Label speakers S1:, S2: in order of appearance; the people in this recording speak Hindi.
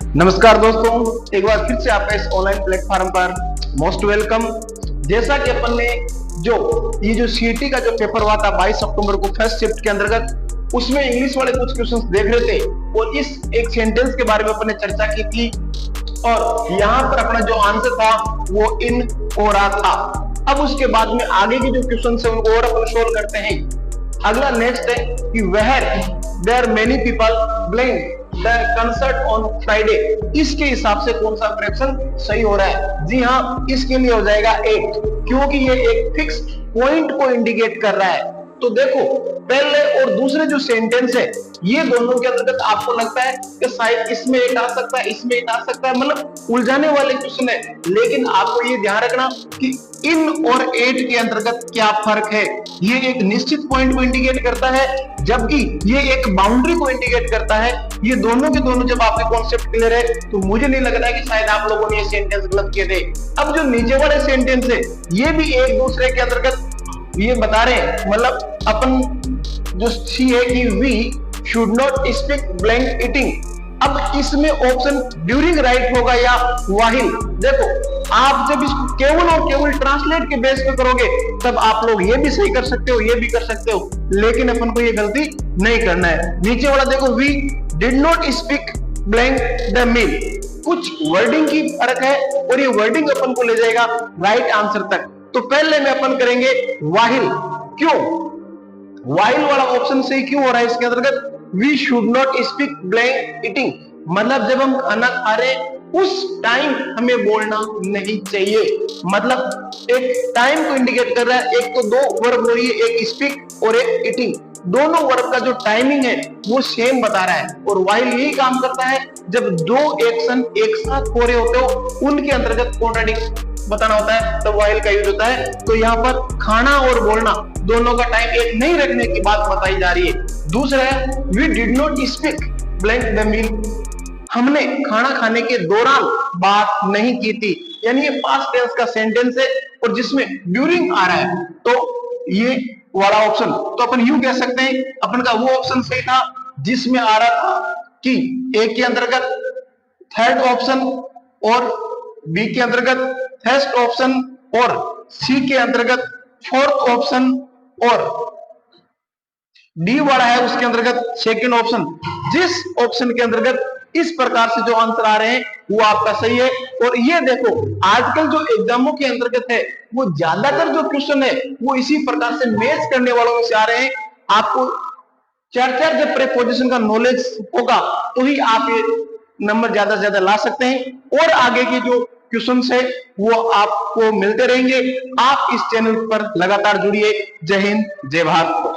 S1: नमस्कार दोस्तों, एक बार फिर से आपका इस ऑनलाइन प्लेटफॉर्म पर मोस्ट वेलकम। जैसा कि अपन ने ये जो सीईटी का जो पेपर हुआ था 22 अक्टूबर को फर्स्ट शिफ्ट के अंतर्गत, उसमें इंग्लिश वाले कुछ क्वेश्चंस देख रहे थे और इस एक सेंटेंस के बारे में अपन ने चर्चा की थी और यहाँ पर अपना जो आंसर था वो इन हो रहा था। अब उसके बाद में आगे के जो क्वेश्चन है उनको और अपन सोल्व करते हैं। अगला नेक्स्ट है कि were there many people blame the concert on Friday, इसके हिसाब से कौन सा फ्रैक्शन सही हो रहा है? जी हाँ, इसके लिए हो जाएगा 8, क्योंकि ये एक फिक्स पॉइंट को इंडिकेट कर रहा है। तो देखो, पहले और दूसरे जो सेंटेंस है ये दोनों के अंतर्गत आपको लगता है कि शायद इसमें 8 आ सकता है, इसमें 8 आ सकता है, मतलब उलझाने वाले क्वेश्चन है। लेकिन आपको ये ध्यान रखना कि इन और 8 के अंतर्गत क्या फर्क है। ये एक निश्चित पॉइंट को इंडिकेट करता है, जबकि ये एक बाउंड्री को इंडिकेट करता है। ये दोनों के दोनों जब आपके कॉन्सेप्ट क्लियर है तो मुझे नहीं लग रहा है कि शायद आप लोगों ने ये सेंटेंस गलत किए थे। अब जो नीचे वाले सेंटेंस है ये भी एक दूसरे के अंतर्गत ये बता रहे हैं, मतलब अपन जो सी है कि we should not speak blank eating. अब इसमें ऑप्शन ड्यूरिंग राइट होगा या वाहिल। देखो, आप जब इसको केवल और केवल ट्रांसलेट के बेस पे करोगे तब आप लोग ये भी सही कर सकते हो, ये भी कर सकते हो, लेकिन अपन को ये गलती नहीं करना है। नीचे वाला देखो, we did not speak blank the meal, कुछ वर्डिंग की फर्क है और ये वर्डिंग अपन को ले जाएगा राइट आंसर तक। तो पहले में अपन करेंगे वाहिल। क्यों वाइल वाला ऑप्शन सही क्यों हो रहा है इसके अंतर्गत? We should not speak blank eating, मतलब जब हम खाना खा रहे उस टाइम हमें बोलना नहीं चाहिए। मतलब एक टाइम को इंडिकेट कर रहा है। एक तो दो वर्ब हो रही है, एक स्पीक और एक ईटिंग। दोनों वर्ब का जो टाइमिंग है वो सेम बता रहा है और वाइल यही काम करता है जब दो एक्शन एक साथ हो रहे होते हो उनके अंतर्गत कॉन्ट्राडिक्ट बताना होता है, तो वाइल का यूज होता है। तो यहाँ पर खाना और बोलना दोनों का टाइम एक नहीं रखने की बात बताई जा रही है। दूसरा है we did not speak blank the meal, हमने खाना खाने के दौरान बात नहीं की थी, यानी ये पास्ट टेंस का सेंटेंस है और जिसमें ड्यूरिंग आ रहा है, तो ये वाला ऑप्शन तो अपन यूं कह सकते हैं अपन का वो ऑप्शन सही था जिसमें आ रहा था कि ए के अंतर्गत थर्ड ऑप्शन और बी के अंतर्गत फर्स्ट ऑप्शन और सी के अंतर्गत फोर्थ ऑप्शन और डी वाला है उसके अंतर्गत सेकंड ऑप्शन। जिस ऑप्शन के अंतर्गत इस प्रकार से जो आंसर आ रहे हैं वो आपका सही है। और ये देखो, आजकल जो एग्जामों के अंतर्गत है वो ज्यादातर जो क्वेश्चन है वो इसी प्रकार से मैच करने वालों में से आ रहे हैं। आपको चार जब प्रीपोजिशन का नॉलेज होगा तो ही आप ये नंबर ज्यादा से ज्यादा ला सकते हैं और आगे के जो क्वेश्चंस है वो आपको मिलते रहेंगे। आप इस चैनल पर लगातार जुड़िए। जय हिंद, जय भारत।